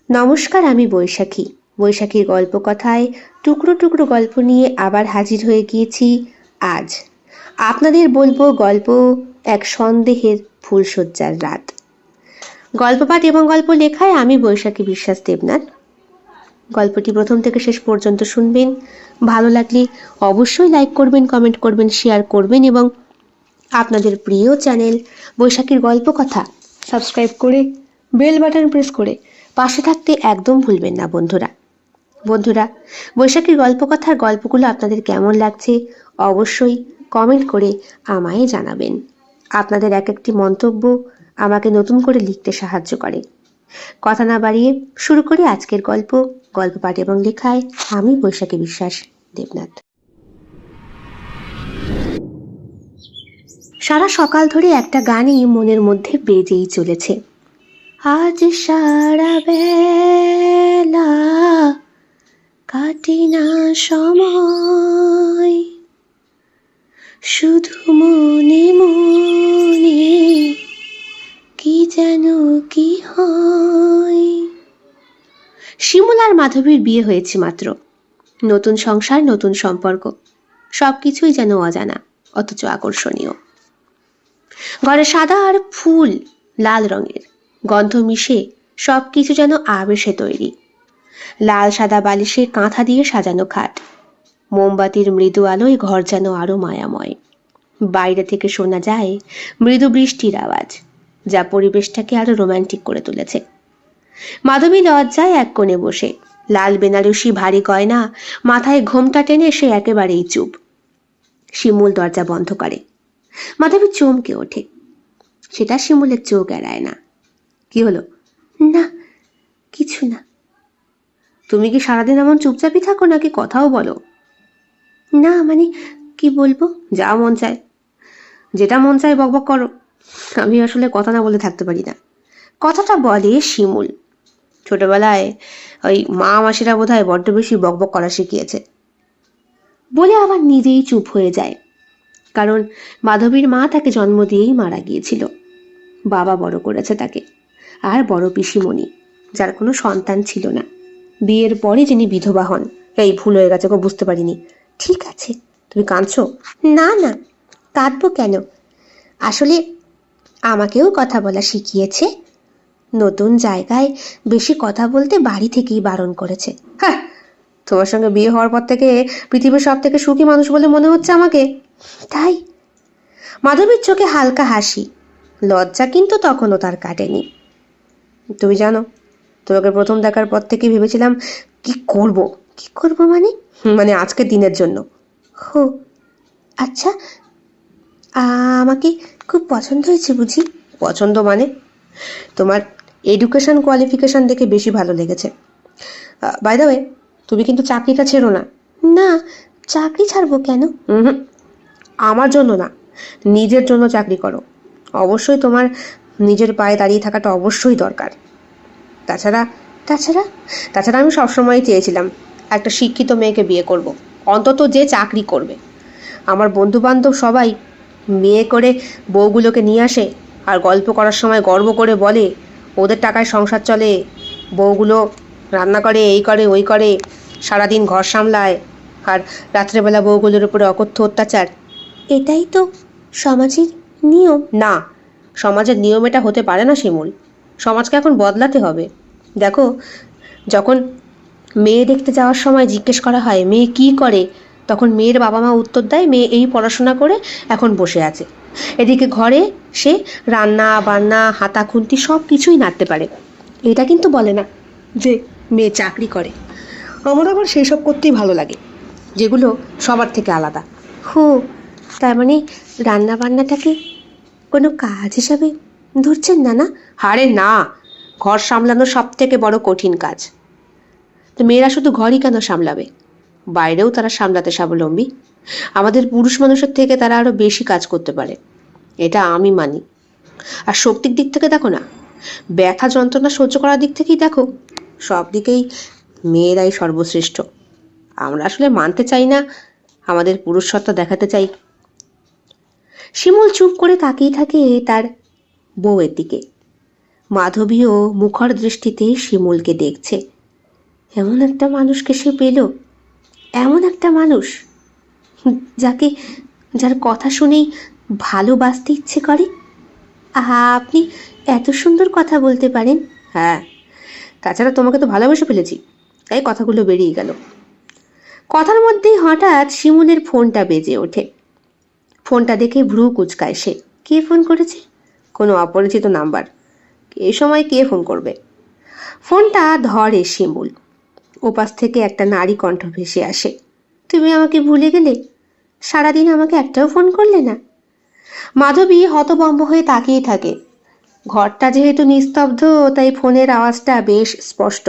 নমস্কার, আমি বৈশাখী। বৈশাখীর গল্প কথায় টুকরো টুকরো গল্প নিয়ে আবার হাজির হয়ে গিয়েছি আজ। আপনাদের বলবো গল্প এক সন্দেহের ফুলশয্যার রাত। গল্প পাঠ এবং গল্প লেখায় আমি বৈশাখী বিশ্বাস দেবনাথ। গল্পটি প্রথম থেকে শেষ পর্যন্ত শুনবেন। ভালো লাগলে অবশ্যই লাইক করবেন, কমেন্ট করবেন, শেয়ার করবেন এবং আপনাদের প্রিয় চ্যানেল বৈশাখীর গল্প কথা সাবস্ক্রাইব করে বেল বাটন প্রেস করে পাশে থাকতে একদম ভুলবেন না বন্ধুরা। বৈশাখীর গল্প কথার গল্পগুলো আপনাদের কেমন লাগছে অবশ্যই কমেন্ট করে আমায় জানাবেন। আপনাদের এক একটি মন্তব্য আমাকে নতুন করে লিখতে সাহায্য করে। কথা না বাড়িয়ে শুরু করি আজকের গল্প পাঠ এবং লেখায় আমি বৈশাখী বিশ্বাস দেবনাথ। সারা সকাল ধরে একটা গানই মনের মধ্যে বেজেই চলেছে। আজ সারা বেলা কাটে না সময়, শুধু মনে মনে কি যেন কি হয়। শিমুল আর মাধবীর বিয়ে হয়েছে মাত্র। নতুন সংসার, নতুন সম্পর্ক, সবকিছুই যেন অজানা অথচ আকর্ষণীয়। ঘরে সাদা আর ফুল লাল রঙের, গন্ধ মিশে সবকিছু যেন আবেশে তৈরি। লাল সাদা বালিশে কাঁথা দিয়ে সাজানো খাট, মোমবাতির মৃদু আলোয় ঘর যেন আরো মায়াময়। বাইরে থেকে শোনা যায় মৃদু বৃষ্টির আওয়াজ, যা পরিবেশটাকে আরো রোমান্টিক করে তুলেছে। মাধবী লজ্জায় এক কোণে বসে, লাল বেনারসি ভারী গয়না মাথায় ঘোমটা টেনে সে একেবারেই চুপ। শিমুল দরজা বন্ধ করে। মাধবী চমকে ওঠে। সেটা শিমুলের চোখ এড়ায় না। কি হলো? না, কিছু না। তুমি কি সারাদিন এমন চুপচাপই থাকো নাকি কথাও বলো? না, মানে কি বলবো, যা মন চায়, যেটা মন চায় বকবক করো। আমি আসলে কথা না বলে থাকতে পারি না। কথাটা বলে শিমুল। ছোটবেলায় ওই মা মাসিরা বোধহয় বড্ড বেশি বকবক করা শিখিয়েছে বলে আবার নিজেই চুপ হয়ে যায়। কারণ মাধবীর মা তাকে জন্ম দিয়েই মারা গিয়েছিল। বাবা বড় করেছে তাকে, আর বড় পিসিমণি, যার কোনো সন্তান ছিল না, বিয়ের পরে যিনি বিধবা হন। এই ভুল হয়ে গেছে গো, বুঝতে পারিনি। ঠিক আছে, তুমি কাঁদছো? না না, কাঁদবো কেন? আসলে আমাকেও কথা বলা শিখিয়েছে। নতুন জায়গায় বেশি কথা বলতে বাড়ি থেকেই বারণ করেছে। হ্যাঁ, তোমার সঙ্গে বিয়ে হওয়ার পর থেকে পৃথিবীর সব থেকে সুখী মানুষ বলে মনে হচ্ছে আমাকে। তাই? মাধবীর চোখে হালকা হাসি, লজ্জা কিন্তু তখনও তার কাটেনি। তুমি জানো, তোমাকে প্রথম দেখার পর থেকে ভেবেছিলাম কি করব মানে আজকের দিনের জন্য। হো, আচ্ছা, আমাকে খুব পছন্দ হয়েছে বুঝি? পছন্দ মানে? তোমার এডুকেশন কোয়ালিফিকেশন দেখে বেশি ভালো লেগেছে। বাই দ্য ওয়ে, তুমি কিন্তু চাকরিটা ছেড়ো না। না, চাকরি ছাড়বো কেন? আমার জন্য না, নিজের জন্য চাকরি করো। অবশ্যই তোমার নিজের পায়ে দাঁড়িয়ে থাকাটা অবশ্যই দরকার। তাছাড়া তাছাড়া তাছাড়া আমি সবসময়ই চেয়েছিলাম একটা শিক্ষিত মেয়েকে বিয়ে করব, অন্তত যে চাকরি করবে। আমার বন্ধু বান্ধব সবাই মেয়ে করে বউগুলোকে নিয়ে আসে আর গল্প করার সময় গর্ব করে বলে ওদের টাকায় সংসার চলে, বউগুলো রান্না করে, এই করে ওই করে, সারাদিন ঘর সামলায়, আর রাত্রেবেলা বউগুলোর উপরে অকথ্য অত্যাচার। এটাই তো সমাজের নিয়ম। না, সমাজের নিয়ম এটা হতে পারে না শিমুল। সমাজকে এখন বদলাতে হবে। দেখো, যখন মেয়ে দেখতে যাওয়ার সময় জিজ্ঞেস করা হয় মেয়ে কি করে, তখন মেয়ের বাবা মা উত্তর দেয় মেয়ে এই পড়াশোনা করে এখন বসে আছে। এদিকে ঘরে সে রান্না বান্না হাতা খুন্তি সব কিছুই নাড়তে পারে। এটা কিন্তু বলে না যে মেয়ে চাকরি করে। আমার আবার সেই সব করতেই ভালো লাগে যেগুলো সবার থেকে আলাদা। হো, তার মানে রান্না বান্নাটাকে কোনো কাজ হিসাবে ধরছেন না? না, আরে না, ঘর সামলানো সব থেকে বড় কঠিন কাজ। তো মেয়েরা শুধু ঘরই কেন সামলাবে, বাইরেও তারা সামলাতে স্বাবলম্বী। আমাদের পুরুষ মানুষের থেকে তারা আরো বেশি কাজ করতে পারে, এটা আমি মানি। আর শক্তির দিক থেকে দেখো না, ব্যথা যন্ত্রণা সহ্য করার দিক থেকেই দেখো, সব দিকেই মেয়েরাই সর্বশ্রেষ্ঠ। আমরা আসলে মানতে চাই না, আমাদের পুরুষ সত্তা দেখাতে চাই। শিমুল চুপ করে তাকিয়ে থাকে তার বউয়ের দিকে। মাধবীও মুখর দৃষ্টিতে শিমুলকে দেখছে। এমন একটা মানুষকে সে পেল, এমন একটা মানুষ যার কথা শুনেই ভালোবাসতে ইচ্ছে করে। আহা, আপনি এত সুন্দর কথা বলতে পারেন। হ্যাঁ, তাছাড়া তোমাকে তো ভালোবেসে ফেলেছি, তাই কথাগুলো বেরিয়ে গেল। কথার মধ্যেই হঠাৎ শিমুলের ফোনটা বেজে ওঠে। ফোনটা দেখে ভ্রু কুচকায় সে। কে ফোন করেছে? কোনো অপরিচিত নাম্বার। এই সময় কে ফোন করবে? ফোনটা ধরে শিমুল। ওপাশ থেকে একটা নারী কণ্ঠ ভেসে আসে। তুমি আমাকে ভুলে গেলে? সারাদিন আমাকে একটাও ফোন করলে না। মাধবী হতভম্ব হয়ে তাকিয়ে থাকে। ঘরটা যেহেতু নিস্তব্ধ, তাই ফোনের আওয়াজটা বেশ স্পষ্ট।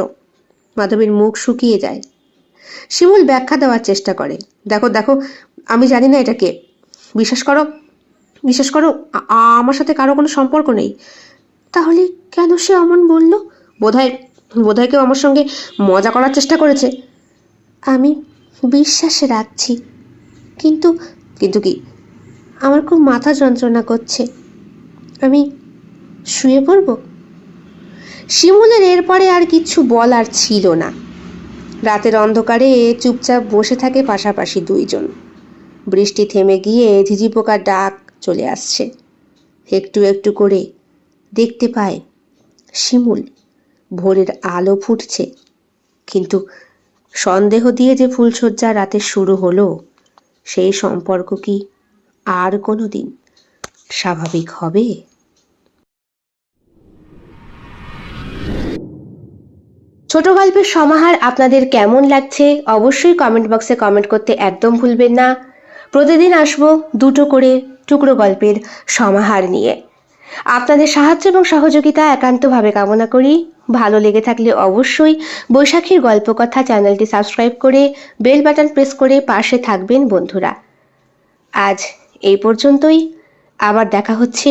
মাধবীর মুখ শুকিয়ে যায়। শিমুল ব্যাখ্যা দেওয়ার চেষ্টা করে। দেখো দেখো, আমি জানি না এটা কে। বিশ্বাস করো, বিশ্বাস করো, আমার সাথে কারো কোনো সম্পর্ক নেই। তাহলে কেন সে অমন বলল? বোধহয় বোধহয় কেউ আমার সঙ্গে মজা করার চেষ্টা করেছে। আমি বিশ্বাস রাখছি, কিন্তু কিন্তু কি? আমার খুব মাথা যন্ত্রণা করছে। আমি শুয়ে পড়ব। শিমুলের এরপরে আর কিছু বলার ছিল না। রাতের অন্ধকারে চুপচাপ বসে থাকে পাশাপাশি দুইজন। বৃষ্টি থেমে গিয়ে ঝিঝি পোকার ডাক চলে আসছে। একটু একটু করে দেখতে পায় শিমুল ভোরের আলো ফুটছে। কিন্তু সন্দেহ দিয়ে যে ফুলশয্যা রাতে শুরু হলো, সেই সম্পর্ক কি আর কোনো দিন স্বাভাবিক হবে? ছোট গল্পের সমাহার আপনাদের কেমন লাগছে অবশ্যই কমেন্ট বক্সে কমেন্ট করতে একদম ভুলবেন না। প্রতিদিন আসবো দুটো করে টুকরো গল্পের সমাহার নিয়ে। আপনাদের সাহায্য এবং সহযোগিতা একান্তভাবে কামনা করি। ভালো লেগে থাকলে অবশ্যই বৈশাখীর গল্পকথা চ্যানেলটি সাবস্ক্রাইব করে বেল বাটন প্রেস করে পাশে থাকবেন বন্ধুরা। আজ এই পর্যন্তই, আবার দেখা হচ্ছে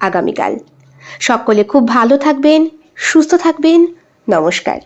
আগামীকাল। সকলে খুব ভালো থাকবেন, সুস্থ থাকবেন। নমস্কার।